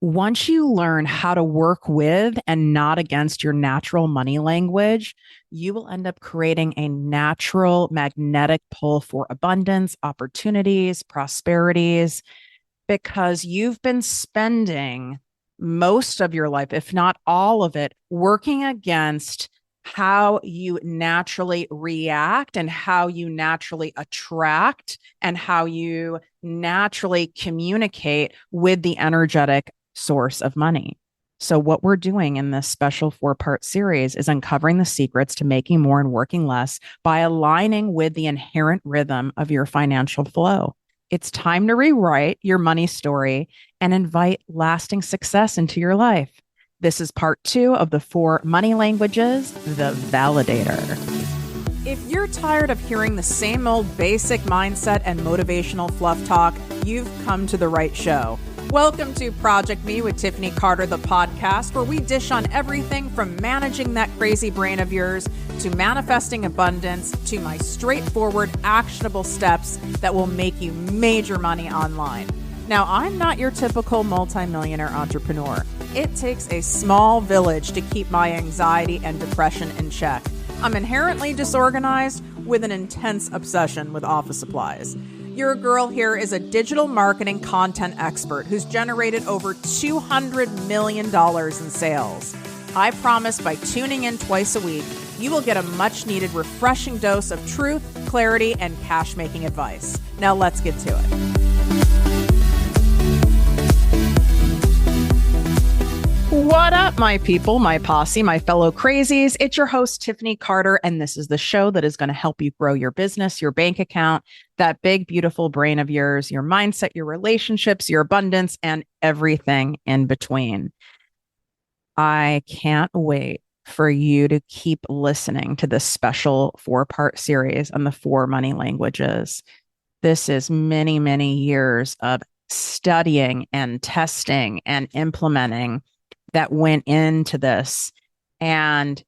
Once you learn how to work with and not against your natural money language, you will end up creating a natural magnetic pull for abundance, opportunities, prosperities, because you've been spending most of your life, if not all of it, working against how you naturally react and how you naturally attract and how you naturally communicate with the energetic source of money. So, what we're doing in this special 4-part series is uncovering the secrets to making more and working less by aligning with the inherent rhythm of your financial flow. It's time to rewrite your money story and invite lasting success into your life. This is part 2 of the 4 money languages, the Validator. If you're tired of hearing the same old basic mindset and motivational fluff talk, you've come to the right show. Welcome to ProjectME with Tiffany Carter, the podcast, where we dish on everything from managing that crazy brain of yours to manifesting abundance to my straightforward, actionable steps that will make you major money online. Now, I'm not your typical multimillionaire entrepreneur. It takes a small village to keep my anxiety and depression in check. I'm inherently disorganized with an intense obsession with office supplies. Your girl here is a digital marketing content expert who's generated over $200 million in sales. I promise by tuning in twice a week, you will get a much needed refreshing dose of truth, clarity, and cash making advice. Now let's get to it. What up, my people, my posse, my fellow crazies? It's your host, Tiffany Carter, and this is the show that is going to help you grow your business, your bank account, that big, beautiful brain of yours, your mindset, your relationships, your abundance, and everything in between. I can't wait for you to keep listening to this special 4-part series on the 4 money languages. This is many, many years of studying and testing and implementing that went into this. And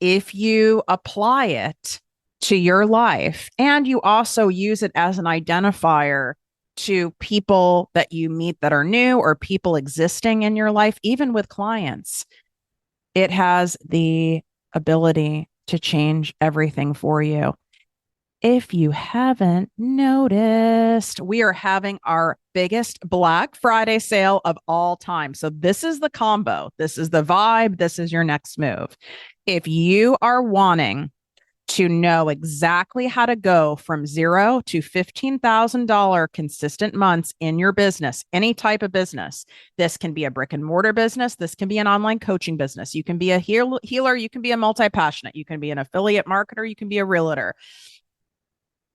if you apply it to your life and you also use it as an identifier to people that you meet that are new or people existing in your life, even with clients, it has the ability to change everything for you. If you haven't noticed, we are having our biggest Black Friday sale of all time. So this is the combo. This is the vibe. This is your next move. If you are wanting to know exactly how to go from $0 to $15,000 consistent months in your business, any type of business, this can be a brick and mortar business. This can be an online coaching business. You can be a healer. You can be a multi-passionate. You can be an affiliate marketer. You can be a realtor.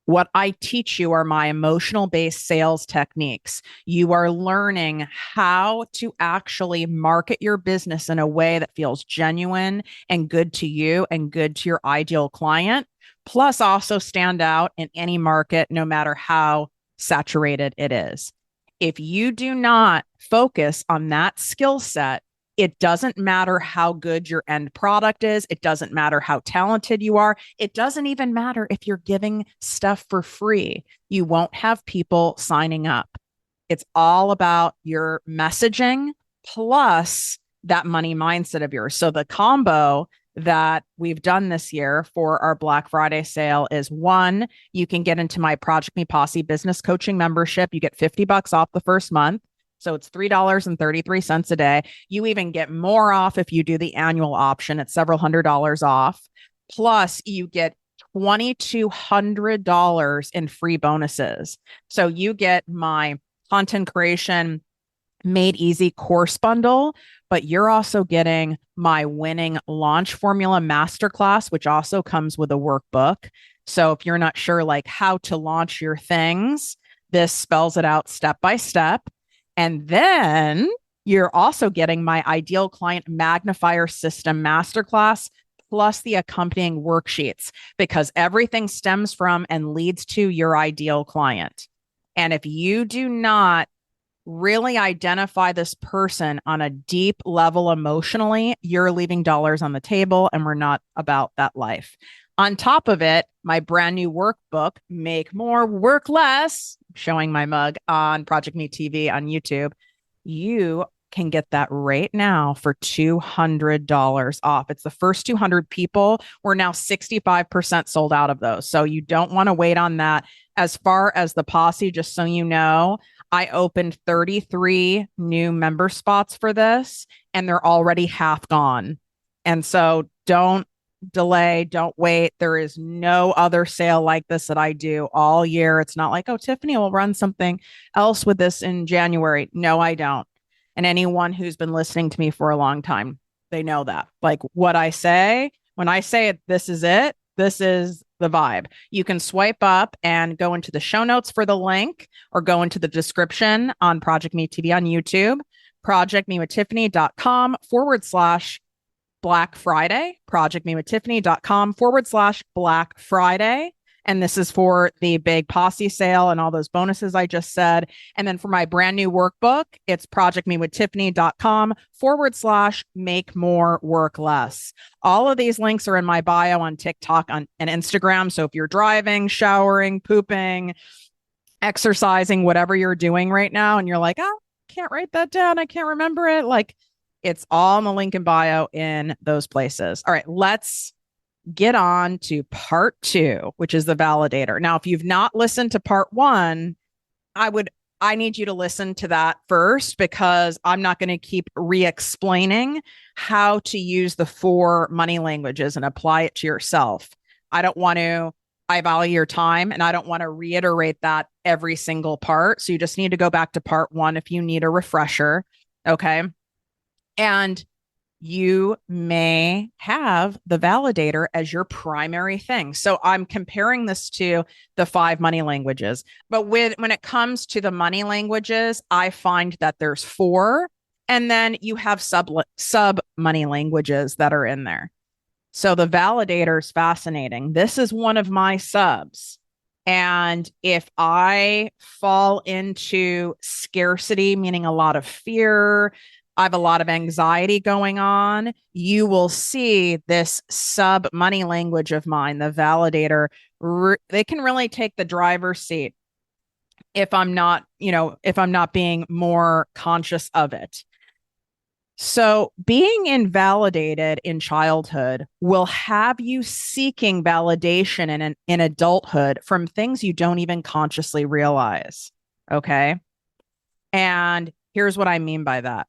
What I teach you are my emotional-based sales techniques. You are learning how to actually market your business in a way that feels genuine and good to you and good to your ideal client, plus also stand out in any market, no matter how saturated it is. If you do not focus on that skill set, it doesn't matter how good your end product is. It doesn't matter how talented you are. It doesn't even matter if you're giving stuff for free. You won't have people signing up. It's all about your messaging plus that money mindset of yours. So the combo that we've done this year for our Black Friday sale is 1, you can get into my ProjectME Posse business coaching membership. You get $50 off the first month. So it's $3.33 a day. You even get more off if you do the annual option. It's several $100s off. Plus, you get $2,200 in free bonuses. So you get my content creation made easy course bundle, but you're also getting my winning launch formula masterclass, which also comes with a workbook. So if you're not sure like how to launch your things, this spells it out step by step. And then you're also getting my ideal client magnifier system masterclass plus the accompanying worksheets, because everything stems from and leads to your ideal client. And if you do not really identify this person on a deep level emotionally, you're leaving dollars on the table, and we're not about that life. On top of it, my brand new workbook, Make More, Work Less, showing my mug on ProjectME TV on YouTube. You can get that right now for $200 off. It's the first 200 people. We're now 65% sold out of those. So you don't want to wait on that. As far as the posse, just so you know, I opened 33 new member spots for this, and they're already half gone. And so don't delay, don't wait. There is no other sale like this that I do all year. It's not like, oh, Tiffany will run something else with this in January. No, I don't. And anyone who's been listening to me for a long time, they know that. Like what I say, when I say it, this is it, this is the vibe. You can swipe up and go into the show notes for the link, or go into the description on ProjectME TV on YouTube, projectmewithtiffany.com/Black Friday, projectmewithtiffany.com/Black Friday. And this is for the big posse sale and all those bonuses I just said. And then for my brand new workbook, it's projectmewithtiffany.com/make more, work less. All of these links are in my bio on TikTok and Instagram. So if you're driving, showering, pooping, exercising, whatever you're doing right now, and you're like, oh, I can't write that down, I can't remember it. Like, it's all in the link in bio in those places. All right, let's get on to part 2, which is the validator. Now, if you've not listened to part 1, I need you to listen to that first, because I'm not going to keep re-explaining how to use the 4 money languages and apply it to yourself. I value your time, and I don't want to reiterate that every single part. So you just need to go back to part 1 if you need a refresher. Okay. And you may have the validator as your primary thing. So I'm comparing this to the 5 money languages. But when it comes to the money languages, I find that there's 4, and then you have sub money languages that are in there. So the validator is fascinating. This is one of my subs. And if I fall into scarcity, meaning a lot of fear, I have a lot of anxiety going on, you will see this sub money language of mine, the validator, they can really take the driver's seat if I'm not being more conscious of it. So being invalidated in childhood will have you seeking validation in adulthood from things you don't even consciously realize. Okay. And here's what I mean by that.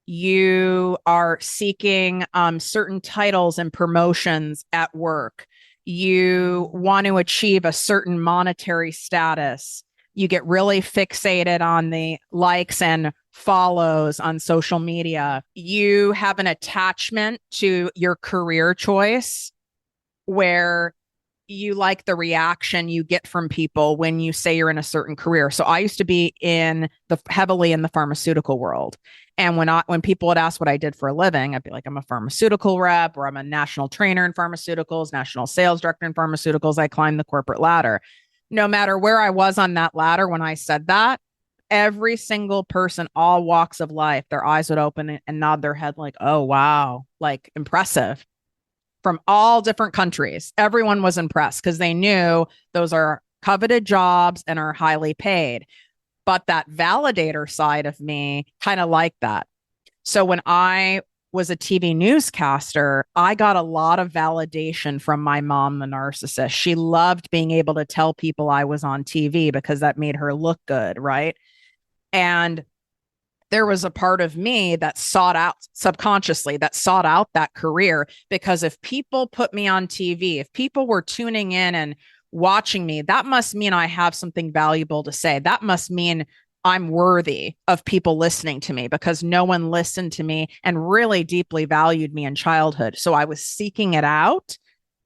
You are seeking certain titles and promotions at work. You want to achieve a certain monetary status. You get really fixated on the likes and follows on social media. You have an attachment to your career choice where you like the reaction you get from people when you say you're in a certain career. So I used to be heavily in the pharmaceutical world. And when people would ask what I did for a living, I'd be like, I'm a pharmaceutical rep, or I'm a national trainer in pharmaceuticals, national sales director in pharmaceuticals. I climbed the corporate ladder. No matter where I was on that ladder, when I said that, every single person, all walks of life, their eyes would open and nod their head like, oh, wow, like impressive. From all different countries, everyone was impressed because they knew those are coveted jobs and are highly paid. But that validator side of me kind of liked that. So when I was a TV newscaster, I got a lot of validation from my mom, the narcissist. She loved being able to tell people I was on TV because that made her look good, right? And there was a part of me that sought out that career, because if people put me on TV, if people were tuning in and watching me, that must mean I have something valuable to say. That must mean I'm worthy of people listening to me, because no one listened to me and really deeply valued me in childhood. So I was seeking it out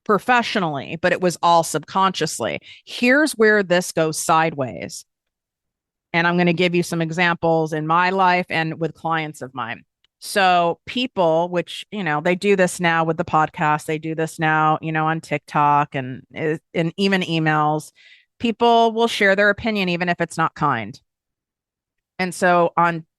professionally, but it was all subconsciously. Here's where this goes sideways. And I'm going to give you some examples in my life and with clients of mine. So people, which, they do this now with the podcast, they do this now, on TikTok and even emails, people will share their opinion, even if it's not kind. And so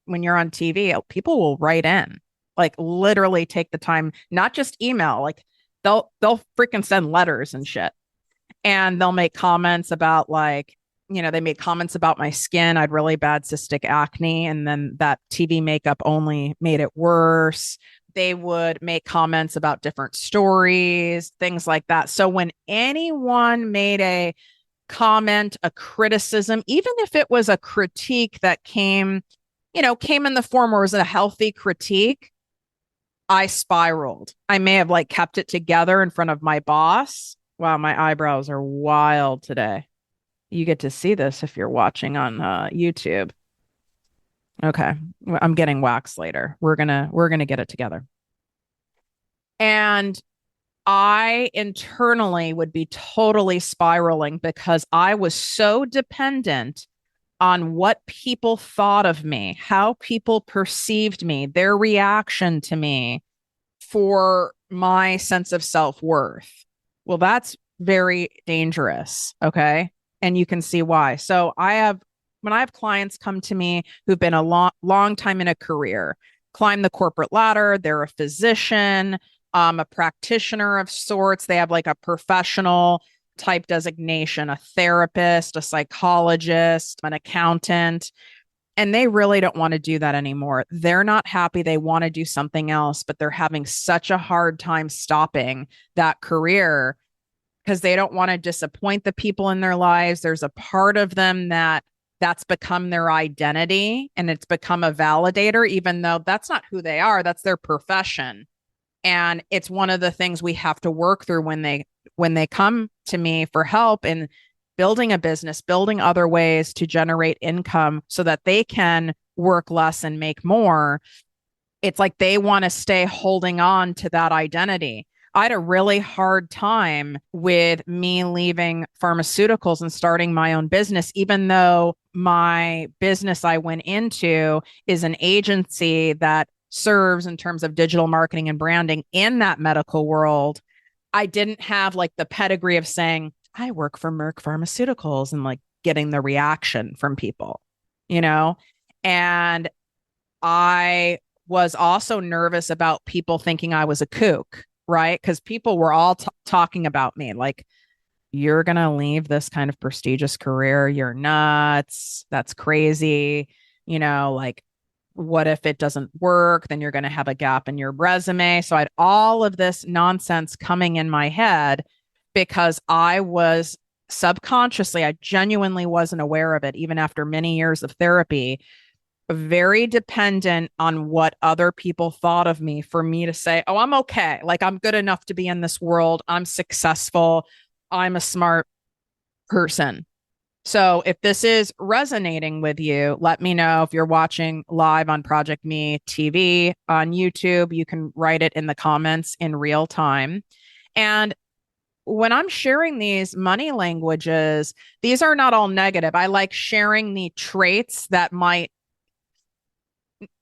when you're on TV, people will write in, like literally take the time, not just email, like they'll freaking send letters and shit. And they'll make comments about like, they made comments about my skin. I had really bad cystic acne, and then that TV makeup only made it worse. They would make comments about different stories, things like that. So when anyone made a comment, a criticism, even if it was a critique that came in the form where it was a healthy critique, I spiraled. I may have like kept it together in front of my boss. Wow, my eyebrows are wild today. You get to see this if you're watching on YouTube. Okay, I'm getting wax later. We're gonna get it together. And I internally would be totally spiraling because I was so dependent on what people thought of me, how people perceived me, their reaction to me for my sense of self-worth. Well, that's very dangerous. Okay. And you can see why. So when I have clients come to me who've been a long time in a career, climb the corporate ladder, they're a physician, a practitioner of sorts. They have like a professional type designation, a therapist, a psychologist, an accountant, and they really don't want to do that anymore. They're not happy. They want to do something else, but they're having such a hard time stopping that career because they don't want to disappoint the people in their lives. There's a part of them that's become their identity and it's become a validator, even though that's not who they are. That's their profession. And it's one of the things we have to work through when they come to me for help in building a business, building other ways to generate income so that they can work less and make more. It's like they want to stay holding on to that identity. I had a really hard time with me leaving pharmaceuticals and starting my own business, even though my business I went into is an agency that serves in terms of digital marketing and branding in that medical world. I didn't have like the pedigree of saying, I work for Merck Pharmaceuticals and like getting the reaction from people, and I was also nervous about people thinking I was a kook, right? Because people were all talking about me like, you're going to leave this kind of prestigious career. You're nuts. That's crazy. Like, what if it doesn't work? Then you're going to have a gap in your resume. So I had all of this nonsense coming in my head because I was subconsciously, I genuinely wasn't aware of it, even after many years of therapy, very dependent on what other people thought of me for me to say, oh, I'm okay. Like I'm good enough to be in this world. I'm successful. I'm a smart person. So if this is resonating with you, let me know. If you're watching live on ProjectME TV on YouTube, you can write it in the comments in real time. And when I'm sharing these money languages, these are not all negative. I like sharing the traits that might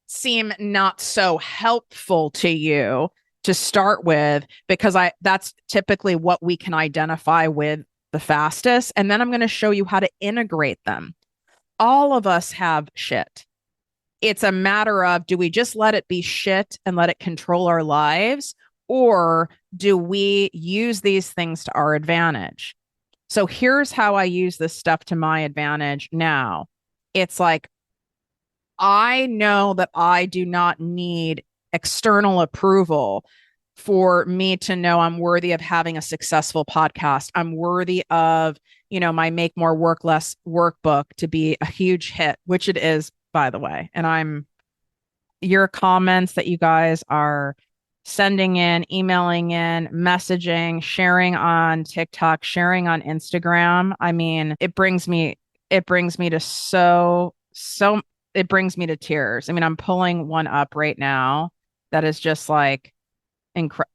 seem not so helpful to you to start with, because that's typically what we can identify with the fastest. And then I'm going to show you how to integrate them. All of us have shit. It's a matter of, do we just let it be shit and let it control our lives? Or do we use these things to our advantage? So here's how I use this stuff to my advantage now. It's like, I know that I do not need external approval for me to know I'm worthy of having a successful podcast. I'm worthy of, my Make More Work Less workbook to be a huge hit, which it is, by the way. And your comments that you guys are sending in, emailing in, messaging, sharing on TikTok, sharing on Instagram. I mean, it brings me to it brings me to tears. I mean, I'm pulling one up right now that is just like,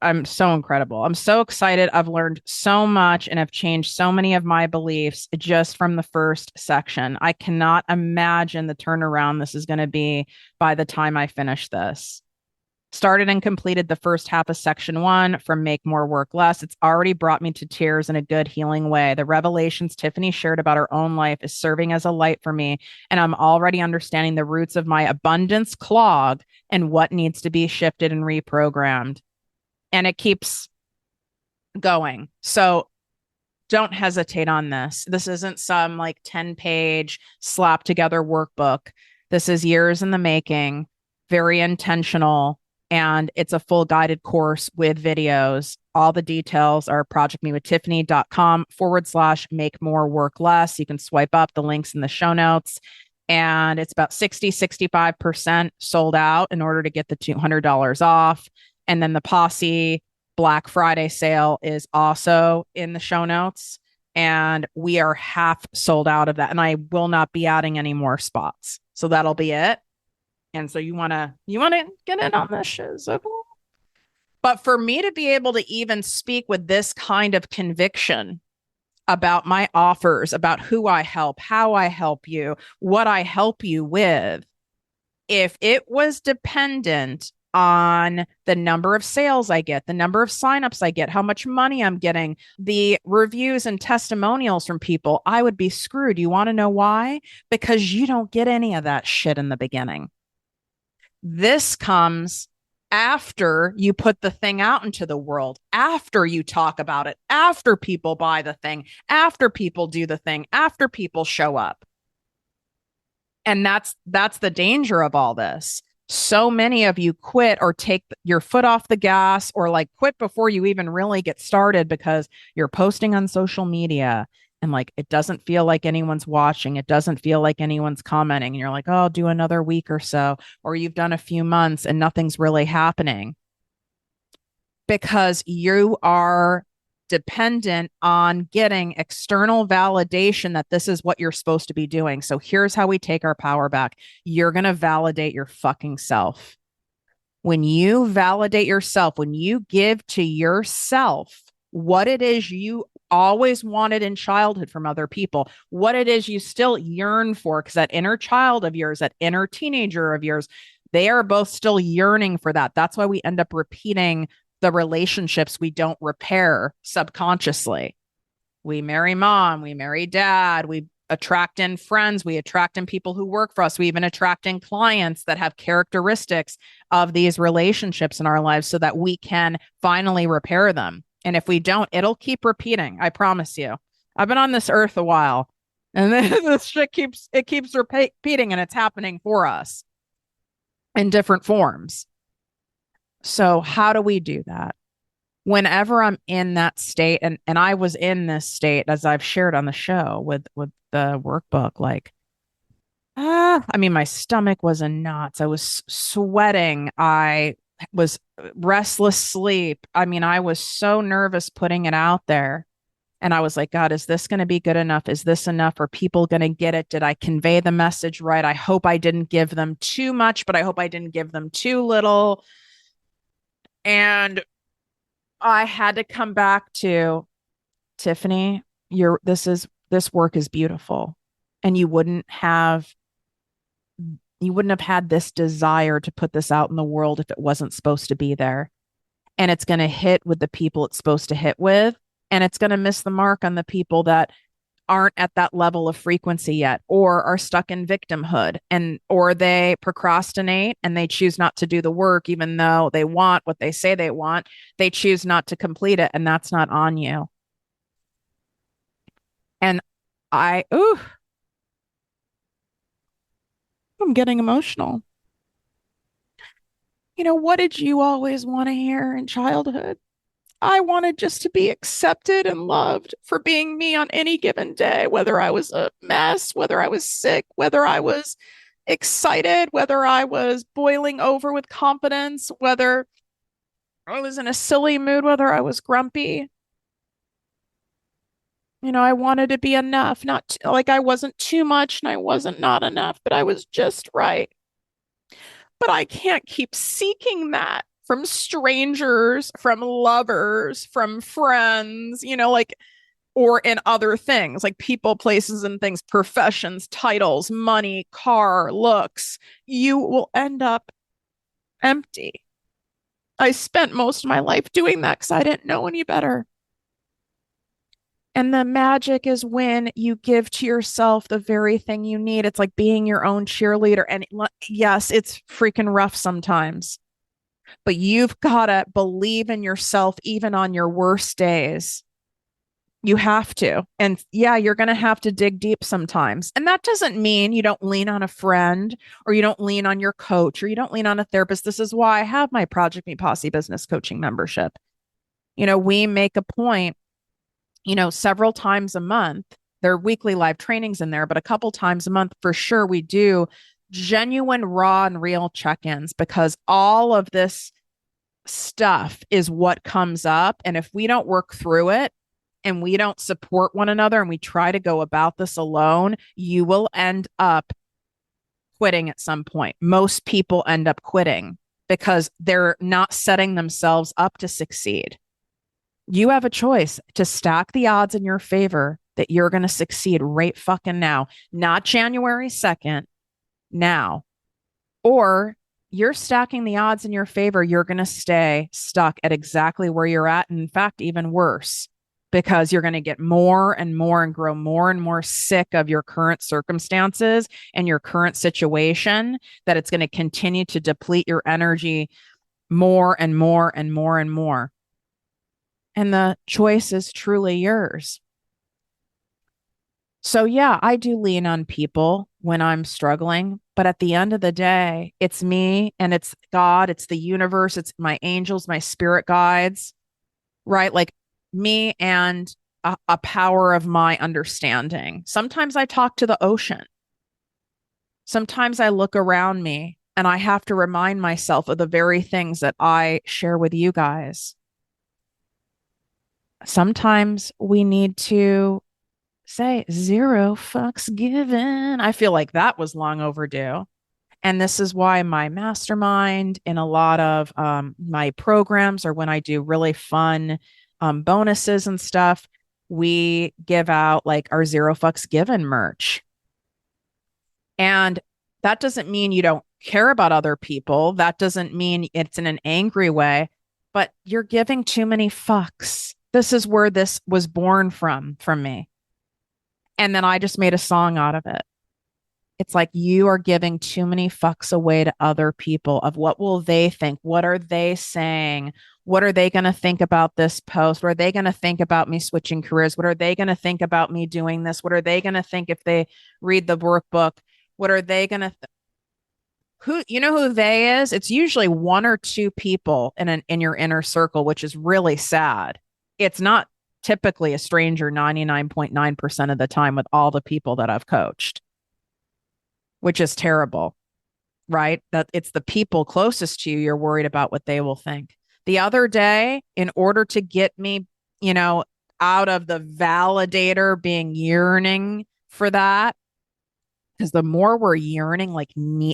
I'm so incredible. I'm so excited. I've learned so much and have changed so many of my beliefs just from the first section. I cannot imagine the turnaround this is going to be by the time I finish this. Started and completed the first half of section 1 from Make More Work Less. It's already brought me to tears in a good healing way. The revelations Tiffany shared about her own life is serving as a light for me, and I'm already understanding the roots of my abundance clog and what needs to be shifted and reprogrammed. And it keeps going. So don't hesitate on this. This isn't some like 10-page slap together workbook. This is years in the making, very intentional, and it's a full guided course with videos. All the details are projectmewithtiffany.com/make more work less. You can swipe up the links in the show notes. And it's about 65% sold out in order to get the $200 off. And then the Posse Black Friday sale is also in the show notes. And we are half sold out of that. And I will not be adding any more spots. So that'll be it. And so you wanna get in on this shizzle. But for me to be able to even speak with this kind of conviction about my offers, about who I help, how I help you, what I help you with, if it was dependent on the number of sales I get, the number of signups I get, how much money I'm getting, the reviews and testimonials from people, I would be screwed. You want to know why? Because you don't get any of that shit in the beginning. This comes after you put the thing out into the world, after you talk about it, after people buy the thing, after people do the thing, after people show up. And that's the danger of all this. So many of you quit or take your foot off the gas or like quit before you even really get started because you're posting on social media and like it doesn't feel like anyone's watching. It doesn't feel like anyone's commenting. And you're like, oh, I'll do another week or so. Or you've done a few months and nothing's really happening because you are dependent on getting external validation that this is what you're supposed to be doing. So here's how we take our power back. You're going to validate your fucking self. When you validate yourself, when you give to yourself what it is you always wanted in childhood from other people, what it is you still yearn for, because that inner child of yours, that inner teenager of yours, they are both still yearning for that. That's why we end up repeating the relationships we don't repair subconsciously. We marry mom, we marry dad, we attract in friends, we attract in people who work for us, we even attract in clients that have characteristics of these relationships in our lives so that we can finally repair them. And if we don't, it'll keep repeating. I promise you. I've been on this earth a while and this shit keeps repeating and it's happening for us in different forms. So how do we do that? Whenever I'm in that state, and I was in this state, as I've shared on the show with the workbook, like, I mean, my stomach was in knots. I was sweating. I was restless sleep. I mean, I was so nervous putting it out there. And I was like, God, is this going to be good enough? Is this enough? Are people going to get it? Did I convey the message right? I hope I didn't give them too much, but I hope I didn't give them too little. And I had to come back to Tiffany, this work is beautiful. And you wouldn't have had this desire to put this out in the world if it wasn't supposed to be there. And it's going to hit with the people it's supposed to hit with. And it's going to miss the mark on the people that aren't at that level of frequency yet, or are stuck in victimhood, or they procrastinate and they choose not to do the work, even though they want what they say they want. They choose not to complete it. And that's not on you. And I'm getting emotional. You know, what did you always want to hear in childhood? I wanted just to be accepted and loved for being me on any given day, whether I was a mess, whether I was sick, whether I was excited, whether I was boiling over with confidence, whether I was in a silly mood, whether I was grumpy. You know, I wanted to be enough, not like I wasn't too much and I wasn't not enough, but I was just right. But I can't keep seeking that from strangers, from lovers, from friends, you know, like, or in other things like people, places, and things, professions, titles, money, car, looks. You will end up empty. I spent most of my life doing that because I didn't know any better. And the magic is when you give to yourself the very thing you need. It's like being your own cheerleader. And yes, it's freaking rough sometimes, but you've got to believe in yourself even on your worst days. You have to. And yeah, you're going to have to dig deep sometimes. And that doesn't mean you don't lean on a friend or you don't lean on your coach or you don't lean on a therapist. This is why I have my Project Me Posse business coaching membership. We make a point, several times a month. There are weekly live trainings in there, but a couple times a month for sure we do genuine, raw, and real check ins because all of this stuff is what comes up. And if we don't work through it, and we don't support one another and we try to go about this alone, you will end up quitting at some point. Most people end up quitting because they're not setting themselves up to succeed. You have a choice to stack the odds in your favor that you're going to succeed right fucking now, not January 2nd, now. Or you're stacking the odds in your favor, you're going to stay stuck at exactly where you're at. And in fact, even worse, because you're going to get more and more and grow more and more sick of your current circumstances and your current situation, that it's going to continue to deplete your energy more and more and more and more. And the choice is truly yours. So yeah, I do lean on people when I'm struggling, but at the end of the day, it's me and it's God, it's the universe, it's my angels, my spirit guides, right? Like me and a power of my understanding. Sometimes I talk to the ocean. Sometimes I look around me and I have to remind myself of the very things that I share with you guys. Sometimes we need to say 0 fucks given. I feel like that was long overdue. And this is why my mastermind in a lot of my programs, or when I do really fun bonuses and stuff, we give out like our 0 fucks given merch. And that doesn't mean you don't care about other people. That doesn't mean it's in an angry way, but you're giving too many fucks. This is where this was born from me. And then I just made a song out of it. It's like you are giving too many fucks away to other people of what will they think? What are they saying? What are they going to think about this post? What are they going to think about me switching careers? What are they going to think about me doing this? What are they going to think if they read the workbook? What are they going to who they is? It's usually 1 or 2 people in your inner circle, which is really sad. It's not typically a stranger 99.9% of the time with all the people that I've coached, which is terrible, right? That it's the people closest to you you're worried about what they will think. The other day, in order to get me, out of the validator being yearning for that, because the more we're yearning, like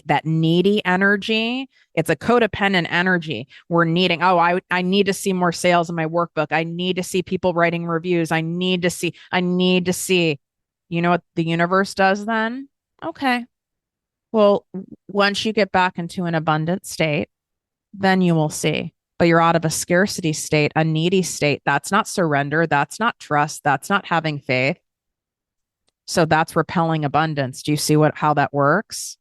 that needy energy, it's a codependent energy. We're needing, I need to see more sales in my workbook. I need to see people writing reviews. I need to see. You know what the universe does then? Okay. Well, once you get back into an abundant state, then you will see. But you're out of a scarcity state, a needy state. That's not surrender. That's not trust. That's not having faith. So that's repelling abundance. Do you see how that works?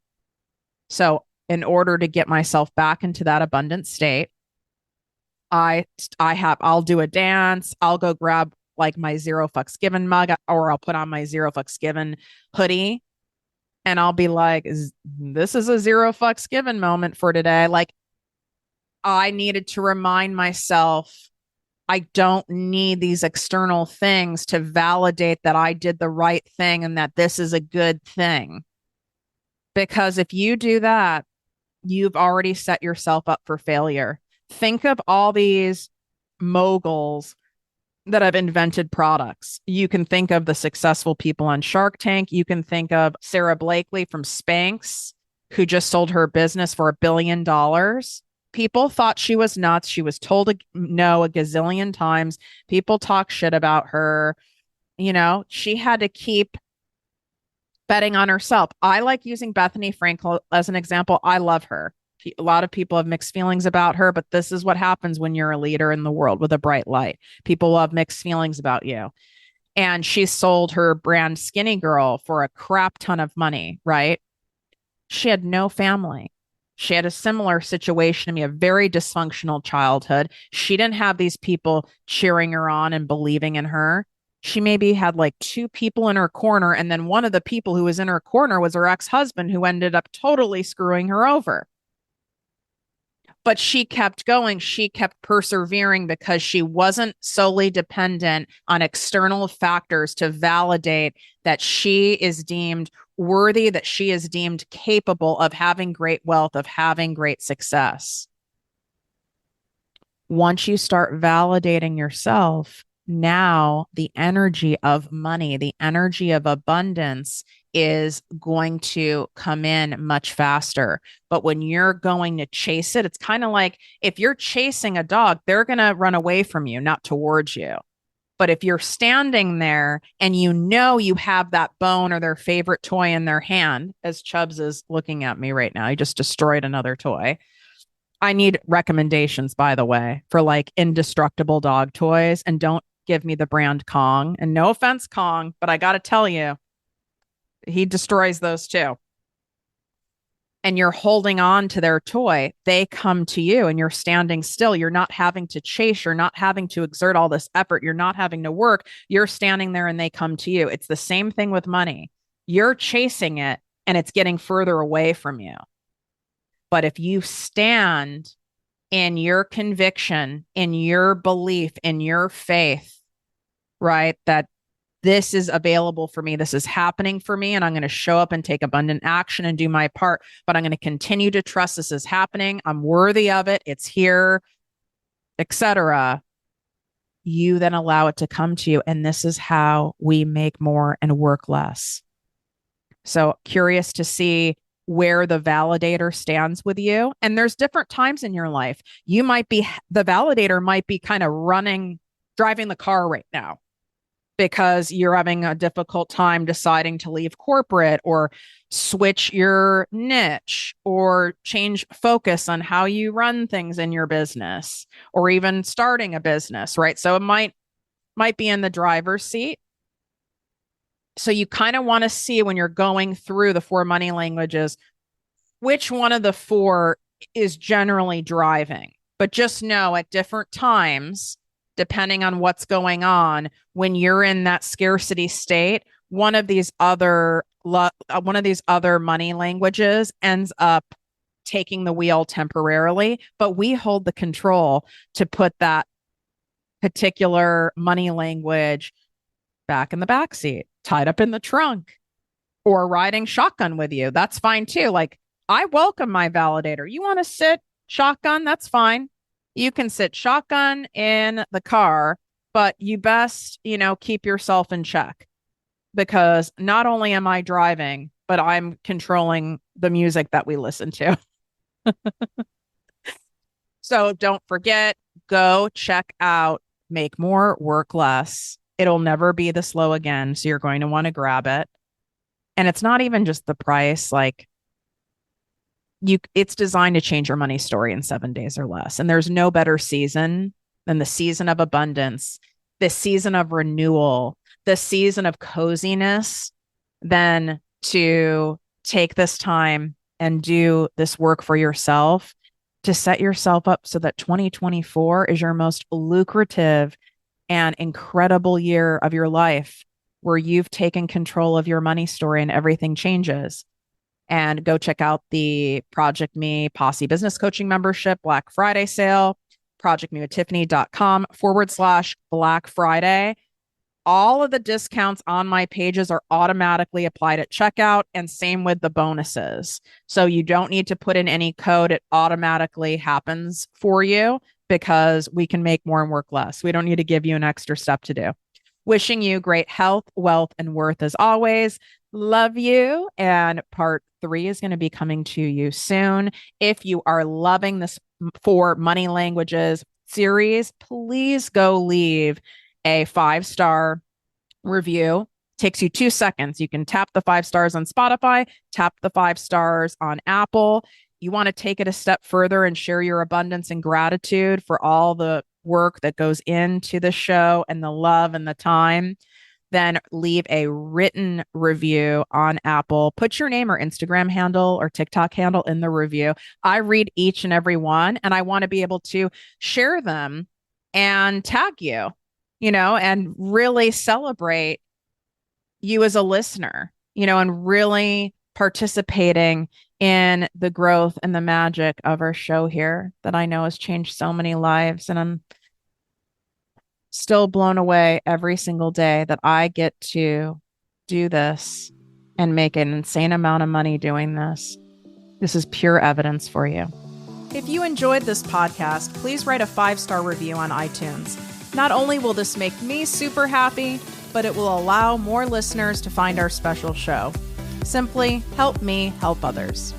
So in order to get myself back into that abundant state, I'll do a dance. I'll go grab like my 0 fucks given mug, or I'll put on my 0 fucks given hoodie. And I'll be like, this is a 0 fucks given moment for today. Like I needed to remind myself, I don't need these external things to validate that I did the right thing and that this is a good thing. Because if you do that, you've already set yourself up for failure. Think of all these moguls that have invented products. You can think of the successful people on Shark Tank. You can think of Sarah Blakely from Spanx, who just sold her business for $1 billion. People thought she was nuts. She was told no a gazillion times. People talk shit about her. She had to keep betting on herself. I like using Bethany Frankel as an example. I love her. A lot of people have mixed feelings about her, but this is what happens when you're a leader in the world with a bright light. People will have mixed feelings about you. And she sold her brand Skinny Girl for a crap ton of money, right? She had no family. She had a similar situation to me, a very dysfunctional childhood. She didn't have these people cheering her on and believing in her. She maybe had like two people in her corner, and then one of the people who was in her corner was her ex-husband, who ended up totally screwing her over. But she kept going. She kept persevering because she wasn't solely dependent on external factors to validate that she is deemed worthy, that she is deemed capable of having great wealth, of having great success. Once you start validating yourself, now the energy of money, the energy of abundance is going to come in much faster. But when you're going to chase it, it's kind of like if you're chasing a dog, they're going to run away from you, not towards you. But if you're standing there and you know you have that bone or their favorite toy in their hand, as Chubbs is looking at me right now, he just destroyed another toy. I need recommendations, by the way, for like indestructible dog toys. And don't give me the brand Kong. And no offense, Kong, but I got to tell you, he destroys those too. And you're holding on to their toy, they come to you and you're standing still. You're not having to chase. You're not having to exert all this effort. You're not having to work. You're standing there and they come to you. It's the same thing with money. You're chasing it and it's getting further away from you. But if you stand in your conviction, in your belief, in your faith, right, that this is available for me, this is happening for me, and I'm going to show up and take abundant action and do my part, but I'm going to continue to trust this is happening. I'm worthy of it. It's here, etc. You then allow it to come to you. And this is how we make more and work less. So curious to see where the validator stands with you. And there's different times in your life. You might be, the validator might be kind of driving the car right now because you're having a difficult time deciding to leave corporate or switch your niche or change focus on how you run things in your business or even starting a business, right? So it might be in the driver's seat. So you kind of want to see when you're going through the 4 money languages, which one of the 4 is generally driving. But just know at different times, depending on what's going on, when you're in that scarcity state, one of these other money languages ends up taking the wheel temporarily, but we hold the control to put that particular money language back in the back seat, tied up in the trunk, or riding shotgun with you. That's fine too. Like, I welcome my validator. You want to sit shotgun? That's fine. You can sit shotgun in the car, but you best, keep yourself in check, because not only am I driving, but I'm controlling the music that we listen to. So don't forget, go check out Make More, Work Less. It'll never be this low again. So you're going to want to grab it. And it's not even just the price. Like, it's designed to change your money story in 7 days or less. And there's no better season than the season of abundance, the season of renewal, the season of coziness, than to take this time and do this work for yourself to set yourself up so that 2024 is your most lucrative and incredible year of your life, where you've taken control of your money story and everything changes. And go check out the ProjectME Posse Business Coaching Membership Black Friday sale, projectmewithtiffany.com/Black Friday. All of the discounts on my pages are automatically applied at checkout, and same with the bonuses. So you don't need to put in any code. It automatically happens for you because we can make more and work less. We don't need to give you an extra step to do. Wishing you great health, wealth, and worth as always. Love you. And part 3 is going to be coming to you soon. If you are loving this 4 money languages series, please go leave a 5-star review. Takes you 2 seconds. You can tap the 5 stars on Spotify, tap the 5 stars on Apple. You want to take it a step further and share your abundance and gratitude for all the work that goes into the show and the love and the time, then leave a written review on Apple. Put your name or Instagram handle or TikTok handle in the review. I read each and every one, and I want to be able to share them and tag you and really celebrate you as a listener, and really participating in the growth and the magic of our show here that I know has changed so many lives. And I'm still blown away every single day that I get to do this and make an insane amount of money doing this. This is pure evidence for you. If you enjoyed this podcast, please write a 5-star review on iTunes. Not only will this make me super happy, but it will allow more listeners to find our special show. Simply help me help others.